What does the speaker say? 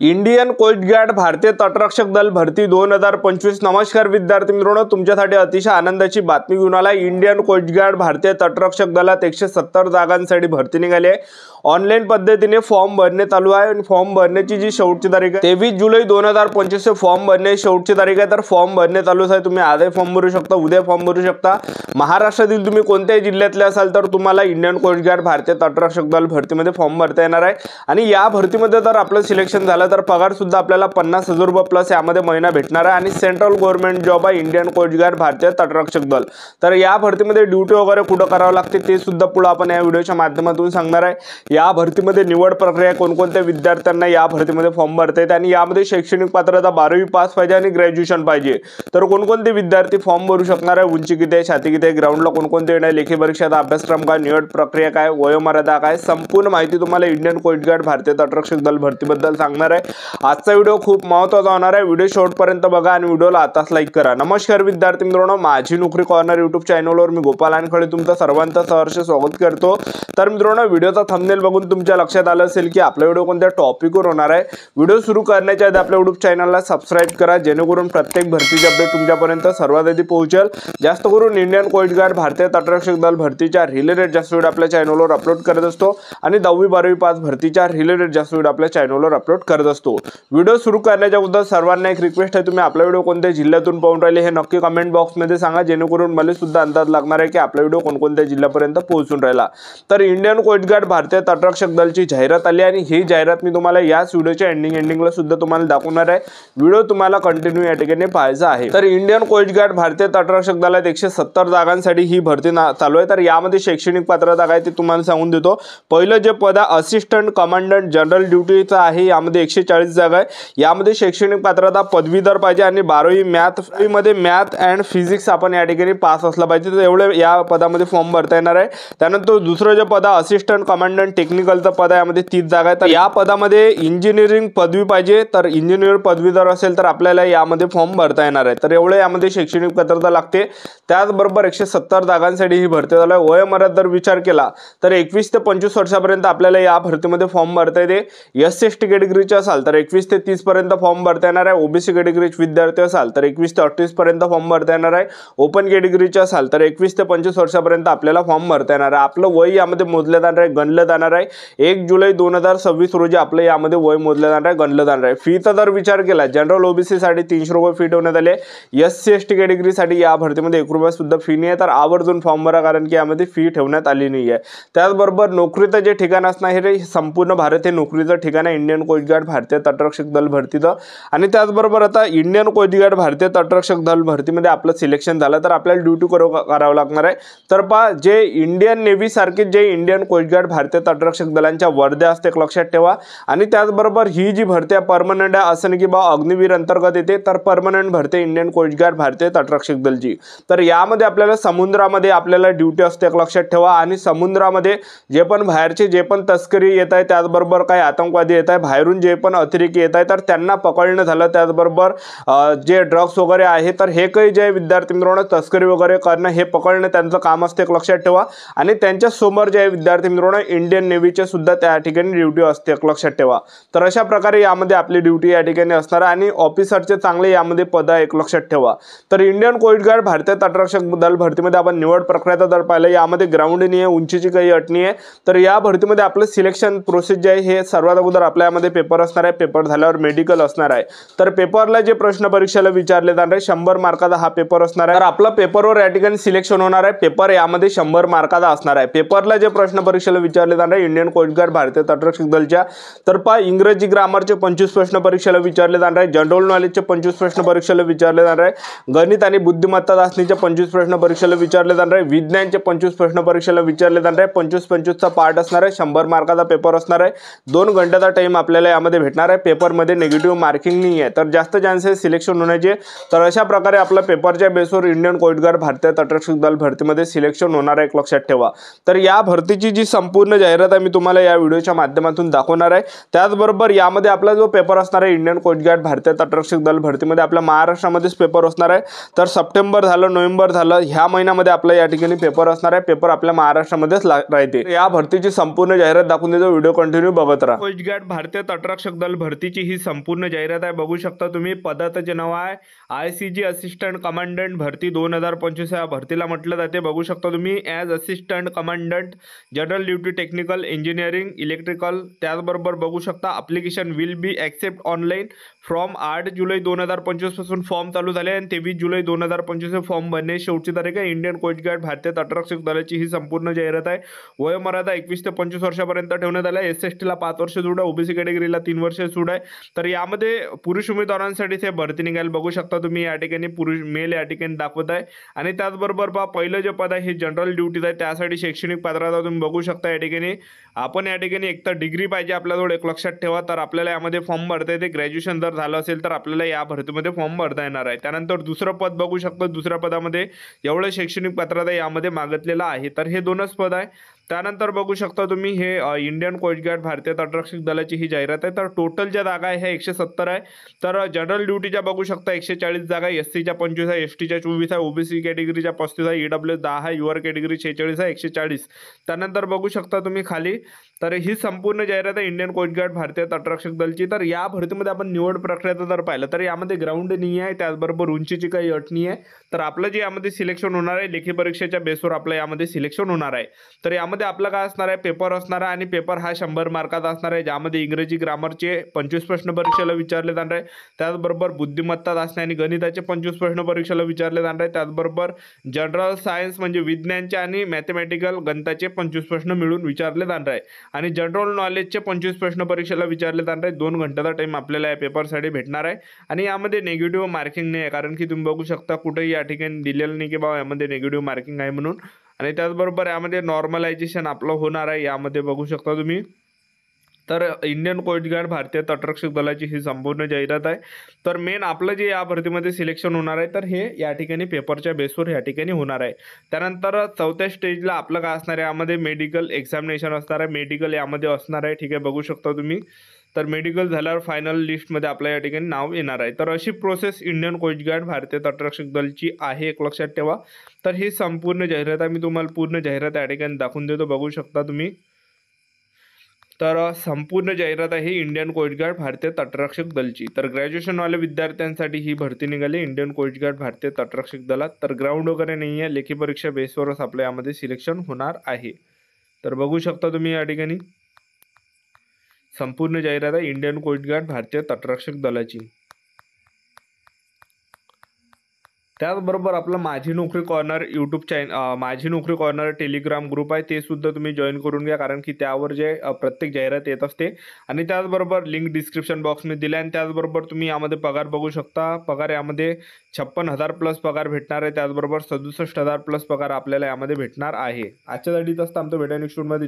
Indian coast guard भारतीय तटरक्षक दल भरती 2025। नमस्कार विद्यार्थी मित्रांनो, तुमच्यासाठी अतिशय आनंदाची बातमी घेऊन आला। इंडियन कोस्ट गार्ड भारतीय तटरक्षक दलात 170 जागांसाठी भरती निघाली आहे। ऑनलाईन पद्धतीने फॉर्म भरणे चालू आहे आणि फॉर्म भरण्याची जी शेवटची तारीख आहे 23 जुलै 2025 से फॉर्म भरणे शेवटची तारीख आहे। तर फॉर्म भरणे चालू आहे। तुम्ही आजही फॉर्म भरू शकता, उद्या फॉर्म भरू शकता। महाराष्ट्रातील तुम्ही कोणत्याही जिल्ह्यातले असाल तर तुम्हाला इंडियन कोस्ट गार्ड भारतीय तटरक्षक दल भरतीमध्ये फॉर्म भरता येणार आहे। आणि या भरतीमध्ये जर आपलं सिलेक्शन झालं तर पगार सुद्धा आपल्याला 50,000 रुपये प्लस यामध्ये महिना भेटणार आहे। आणि सेंट्रल गव्हर्नमेंट जॉब आहे इंडियन कोस्ट गार्ड भारतीय तटरक्षक दल। तर या भरतीमध्ये ड्युटी वगैरे कुठं करावं लागते ते सुद्धा पुढे आपण या व्हिडिओच्या माध्यमातून सांगणार आहे। या भरतीमध्ये निवड प्रक्रिया कोणकोणत्या विद्यार्थ्यांना या भरतीमध्ये फॉर्म भरता येते आणि यामध्ये शैक्षणिक पात्रता 12वी पास पाहिजे आणि ग्रॅज्युएशन पाहिजे। तर कोणकोणते विद्यार्थी फॉर्म भरू शकणार आहे, उंची किती आहे, छाती किती आहे, ग्राउंडला कोणकोणते येणार, लेखी परीक्षेचा अभ्यासक्रम काय, निवड प्रक्रिया काय, वयोमर्यादा काय, संपूर्ण माहिती तुम्हाला इंडियन कोस्ट गार्ड भारतीय तटरक्षक दल भरतीबद्दल सांगणार आहे। आजचा व्हिडिओ खूप महत्त्वाचा होणार आहे। व्हिडिओ शेवटपर्यंत बघा आणि व्हिडिओला आताच लाईक करा। नमस्कार विद्यार्थी मित्रांनो, माझी नोकरी कॉर्नर यूट्यूब चॅनलवर मी गोपाल आणखळे तुमचं सर्वांचं सहर्ष स्वागत करतो। तर मित्रांनो, व्हिडिओचा थंबनेल बघून तुमच्या लक्षात आलं असेल की आपला व्हिडिओ कोणत्या टॉपिकवर होणार आहे। व्हिडिओ सुरू करण्याच्या आधी आपल्या यूट्यूब चॅनलला सबस्क्राइब करा, जेणेकरून प्रत्येक भरतीचे अपडेट तुमच्यापर्यंत सर्वात आधी पोहोचेल। जास्त करून इंडियन कोस्ट गार्ड भारतीय तटरक्षक दल भरतीच्या रिलेटेड जास्त व्हिडिओ आपल्या चॅनलवर अपलोड करत असतो आणि 10वी 12वी पास भरतीच्या रिलेटेड जास्त व्हिडिओ आपल्या चॅनलवर अपलोड करत असतो। व्हिडिओ सुरू करण्याच्या अगोदर सर्वांना एक रिक्वेस्ट आहे, तुम्ही आपला व्हिडिओ कोणत्या जिल्ह्यातून पाहून राहिले हे नक्की कमेंट बॉक्समध्ये सांगा, जेणेकरून मला सुद्धा अंदाज लागणार आहे की आपला व्हिडिओ कोणकोणत्या जिल्ह्यापर्यंत पोहोचून राहिला। तर इंडियन कोस्ट गार्ड भारतीय तटरक्षक दलची जाहिरात आली आणि ही जाहिरात मी तुम्हाला याच व्हिडिओच्या एंडिंगला सुद्धा तुम्हाला दाखवणार आहे। व्हिडिओ तुम्हाला कंटिन्यू या ठिकाणी पाहायचा आहे। तर इंडियन कोस्ट गार्ड भारतीय तटरक्षक दलात 170 जागांसाठी ही भरती चालू आहे। तर यामध्ये शैक्षणिक पात्रता काय ते तुम्हाला सांगून देतो। पहिलं जे पद असिस्टंट कमांडंट जनरल ड्युटीचं आहे, यामध्ये 140 जागा आहे। यामध्ये शैक्षणिक पात्रता पदवीधर पाहिजे आणि 12वी मॅथ अँड फिजिक्स आपण या ठिकाणी पास असला पाहिजे। तर एवढे या पदामध्ये फॉर्म भरता येणार आहे। त्यानंतर दुसरं जे पद असिस्टंट कमांडंट टेक्निकलचं पद आहे, यामध्ये 30 जागा आहे। तर या पदामध्ये इंजिनिअरिंग पदवी पाहिजे, तर इंजिनिअर पदवीधर असेल तर आपल्याला यामध्ये फॉर्म भरता येणार आहे। तर एवढे यामध्ये शैक्षणिक पात्रता लागते। त्याचबरोबर 170 जागांसाठी ही भरती झाली आहे। वयोमर्यादा जर विचार केला तर 21 ते 25 वर्षापर्यंत आपल्याला या भरतीमध्ये फॉर्म भरता येते। SC/ST कॅटेगरीचे असाल तर 21 ते 30 पर्यंत फॉर्म भरता येणार आहे। OBC कॅटेगरीचे विद्यार्थी असाल तर 21 ते 38 पर्यंत फॉर्म भरता येणार आहे। ओपन कॅटेगरीचे असाल तर 21 ते 25 वर्षापर्यंत आपल्याला फॉर्म भरता येणार आहे। आपलं वय यामध्ये मोजलं जाणार आहे, गणलं जाणार आहे। 1 जुलै 2026 रोजी आपलं यामध्ये वय मोजलं जाणार आहे, गणलं जाणार आहे। फीचा जर विचार केला जनरल OBC साठी 300 रुपये फी ठेवण्यात आले। SC/ST कॅटेगरीसाठी या भरतीमध्ये 1 रुपया सुद्धा फी नाही आहे। तर आवर्जून फॉर्म भरा, कारण की यामध्ये फी ठेवण्यात आली नाही आहे। त्याचबरोबर नोकरीचं जे ठिकाण असणार हे संपूर्ण भारत हे नोकरीचं ठिकाण आहे इंडियन कोस्ट गार्ड भारतीय तटरक्षक दल भरतीचं। आणि त्याचबरोबर आता इंडियन कोस्ट गार्ड भारतीय तटरक्षक दल भरतीमध्ये आपलं सिलेक्शन झालं तर आपल्याला ड्युटी करावं लागणार आहे। तर पहा, जे इंडियन नेव्ही सारखे जे इंडियन कोस्ट गार्ड भारतीय तटरक्षक दलांच्या वर्ध्या असते लक्षात ठेवा। आणि त्याचबरोबर ही जी भरती परमनंट आहे, असं नाही की बा अग्निवीर अंतर्गत येते, तर परमनंट भरती इंडियन कोस्ट गार्ड भारतीय तटरक्षक दलची। तर यामध्ये आपल्याला समुद्रामध्ये आपल्याला ड्युटी असते लक्षात ठेवा। आणि समुद्रामध्ये जे पण बाहेरचे जे पण तस्करी येत आहे, त्याचबरोबर काही आतंकवादी येत आहे, बाहेरून जे पण अतिरेकी येत आहे तर त्यांना पकडणं झालं, त्याचबरोबर जे ड्रग्स वगैरे आहे तर हे काही जे विद्यार्थी मित्रांनो तस्करी वगैरे करणं हे पकडणं त्यांचं काम असते लक्षात ठेवा। आणि त्यांच्या समोर जे विद्यार्थी मित्रांनो इंडियन नेव्हीचे सुद्धा त्या ठिकाणी ड्युटी असते लक्षात ठेवा। तर अशा प्रकारे यामध्ये आपली ड्युटी या ठिकाणी असणार आणि ऑफिसरचे चांगले यामध्ये पद आहे लक्षात ठेवा। तर इंडियन कोस्ट गार्ड भारतीय तटरक्षक दल भरतीमध्ये आपण निवड प्रक्रिया जर पाहिलं, यामध्ये ग्राउंड नाही आहे, उंचीची काही अट नाही आहे। तर या भरतीमध्ये आपलं सिलेक्शन प्रोसेस जे आहे हे सर्वात अगोदर आपल्या यामध्ये पेपर असणार आहे। पेपर झाल्यावर मेडिकल असणार आहे। तर पेपरला जे प्रश्न परीक्षेला विचारले जाणार आहे 100 मार्काचा हा पेपर असणार आहे। तर आपला पेपरवर या ठिकाणी सिलेक्शन होणार आहे। पेपर यामध्ये 100 मार्काचा असणार आहे। पेपरला जे प्रश्न परीक्षेला विचारले जाणार आहे इंडियन कोस्ट गार्ड भारतीय तटरक्षक दलच्या, तर पहा इंग्रजी ग्रामरचे 25 प्रश्न परीक्षेला विचारले जाणार आहे। जनरल नॉलेजचे 25 प्रश्न परीक्षेला विचारले जाणार आहे। गणित आणि बुद्धिमत्ता चाचणीचे 25 प्रश्न परीक्षेला विचारले जाणार आहे। विज्ञानचे 25 प्रश्न परीक्षेला विचारले जाणार आहे। 25-25चा पार्ट असणार आहे। 100 मार्काचा पेपर असणार आहे। 2 घंट्याचा टाइम आपल्याला यामध्ये भेटणार आहे। पेपरमध्ये नेगेटिव्ह मार्किंग नाही आहे, तर जास्त चान्सेस सिलेक्शन होण्याचे। तर अशा प्रकारे आपल्या पेपरच्या बेसवर इंडियन कोस्ट गार्ड भारतीय तटरक्षक दल भरतीमध्ये सिलेक्शन होणार आहे लक्षात ठेवा। तर या भरतीची जी संपूर्ण जाहिरात आहे मी तुम्हाला या व्हिडिओच्या माध्यमातून दाखवणार आहे। त्याचबरोबर यामध्ये आपला जो पेपर असणार आहे इंडियन कोस्ट गार्ड भारतीय तटरक्षक दल भरतीमध्ये आपल्या महाराष्ट्रामध्येच पेपर असणार आहे। तर सप्टेंबर झालं, नोव्हेंबर झालं, ह्या महिन्यामध्ये आपला या ठिकाणी पेपर असणार आहे। पेपर आपल्या महाराष्ट्रामध्येच राहते। या भरतीची संपूर्ण जाहिरात दाखवून देतो, व्हिडिओ कंटिन्यू बघत राहा। कोस्ट गार्ड भारतीय तटरक्षक तटरक्षक दल भरतीची ही संपूर्ण जाहिरात आहे. बघू शकता तुम्ही. पदाचे नाव आहे ICG असिस्टंट कमांडंट भरती 2025 या भरतीला म्हटलं जाते. बघू शकता तुम्ही. As assistant commandant general duty technical engineering electrical. त्याचबरोबर बघू शकता application will be accept online from 8 जुलै 2025 पासून फॉर्म चालू झाले आणि 23 जुलै 2025 फॉर्म भरण्याची शेवटची तारीख आहे. इंडियन कोस्ट गार्ड भारतीय तटरक्षक दलाची ही संपूर्ण जाहिरात आहे. वयोमर्यादा 21 ते 25 वर्षापर्यंत ठेवण्यात आला आहे. SST ला 5 वर्ष सूट आहे. OBC कॅटेगरीला 3 वर्ष सूट आहे. तर यामध्ये पुरुष उमेदवारांसाठी ते भरती निघाल. बघू शकता तुम्ही या ठिकाणी पुरुष मेल या ठिकाणी दाखवत आहे. आणि त्याचबरोबर पहिलं जे पद आहे हे जनरल ड्युटीज आहे. त्यासाठी शैक्षणिक पात्रता तुम्ही बघू शकता या ठिकाणी. आपण या ठिकाणी एक तर डिग्री पाहिजे आपल्याजवळ, एक लक्षात ठेवा. तर आपल्याला यामध्ये फॉर्म भरता येते. ग्रॅज्युएशन जर झालं असेल तर आपल्याला या भरतीमध्ये फॉर्म भरता येणार आहे. त्यानंतर दुसरं पद बघू शकतो. दुसऱ्या पदामध्ये एवढं शैक्षणिक पात्रता यामध्ये मागितलेलं आहे. तर हे दोनच पद आहे. त्यानंतर बघू शकता तुम्ही हे इंडियन कोस्ट गार्ड भारतीय तटरक्षक दलाची ही जाहिरात आहे. तर टोटल ज्या जागा आहे ह्या 170 आहे. तर जनरल ड्युटीच्या बघू शकता 140 जागा आहे. SCच्या 25 आहे, STच्या 24 आहे, OBC कॅटेगरीच्या 35 आहे, EWS 10 आहे, युअर कॅटेगरी 46 आहे, 140. त्यानंतर बघू शकता तुम्ही खाली. तर ही संपूर्ण जाहिरात आहे इंडियन कोस्ट गार्ड भारतीय तटरक्षक दलची. तर या भरतीमध्ये आपण निवड प्रक्रिया जर पाहिलं तर यामध्ये ग्राउंड नाही आहे. त्याचबरोबर उंचीची काही अट नाही आहे. तर आपलं जे यामध्ये सिलेक्शन होणार आहे लेखी परीक्षेच्या बेसवर आपलं यामध्ये सिलेक्शन होणार आहे. तर यामध्ये आपलं काय असणार आहे, पेपर असणार आहे आणि पेपर हा 100 मार्काचा असणार आहे. ज्यामध्ये इंग्रजी ग्रामरचे 25 प्रश्न परीक्षेला विचारले जाणार आहे. त्याचबरोबर बुद्धिमत्ता चाचणी आणि गणिताचे 25 प्रश्न परीक्षेला विचारले जाणार आहे. त्याचबरोबर जनरल सायन्स म्हणजे विज्ञानचे आणि मॅथमॅटिकल गणिताचे 25 प्रश्न मिळून विचारले जाणार आहे. आणि जनरल नॉलेजचे 25 प्रश्न परीक्षेला विचारले जाणार आहे. 2 घंट्याचा टाईम आपल्याला या पेपरसाठी भेटणार आहे. आणि यामध्ये नेगेटिव्ह मार्किंग नाही आहे, कारण की तुम्ही बघू शकता कुठेही या ठिकाणी दिलेलं नाही की बाबा यामध्ये नेगेटिव्ह मार्किंग आहे म्हणून. आणि त्याचबरोबर यामध्ये नॉर्मलायझेशन आपलं होणार आहे. यामध्ये बघू शकता तुम्ही. तर इंडियन कोस्ट गार्ड भारतीय तटरक्षक दलाची ही संपूर्ण जाहिरात आहे. तर मेन आपलं जे या भरतीमध्ये सिलेक्शन होणार आहे तर हे या ठिकाणी पेपरच्या बेसवर या ठिकाणी होणार आहे. त्यानंतर चौथ्या स्टेजला आपलं काय असणार आहे, यामध्ये मेडिकल एक्झामिनेशन असणार आहे. मेडिकल यामध्ये असणार आहे. ठीक आहे, बघू शकता तुम्ही. तर मेडिकल झाल्यावर फायनल लिस्टमध्ये आपलं या ठिकाणी नाव येणार आहे. तर अशी प्रोसेस इंडियन कोस्ट गार्ड भारतीय तटरक्षक दलची आहे, एक लक्षात ठेवा. तर ही संपूर्ण जाहिरात आहे. मी तुम्हाला पूर्ण जाहिरात या ठिकाणी दाखवून देतो. बघू शकता तुम्ही. तर संपूर्ण जाहिरात आहे इंडियन कोस्ट गार्ड भारतीय तटरक्षक दलची. तर ग्रॅज्युएशनवाल्या विद्यार्थ्यांसाठी ही भरती निघाली इंडियन कोस्ट गार्ड भारतीय तटरक्षक दलात. तर ग्राउंड वगैरे नाही आहे. लेखी परीक्षा बेसवरच आपल्या यामध्ये सिलेक्शन होणार आहे. तर बघू शकता तुम्ही या ठिकाणी संपूर्ण जाहिरात आहे इंडियन कोस्ट गार्ड भारतीय तटरक्षक दलाची. त्याचबरोबर आपलं माझी नोकरी कॉर्नर यूट्यूब चॅनल, माझी नोकरी कॉर्नर टेलिग्राम ग्रुप आहे, ते सुद्धा तुम्ही जॉईन करून घ्या, कारण की त्यावर जे प्रत्येक जाहिरात येत असते. आणि त्याचबरोबर लिंक डिस्क्रिप्शन बॉक्समध्ये दिला आहे. आणि त्याचबरोबर तुम्ही यामध्ये पगार बघू शकता. पगार यामध्ये 56,000 प्लस पगार भेटणार आहे. त्याचबरोबर 67,000 प्लस पगार आपल्याला यामध्ये भेटणार आहे. आजच्यासाठी असतं आमचं भेटा नेक्स्ट व्हिडिओमध्ये.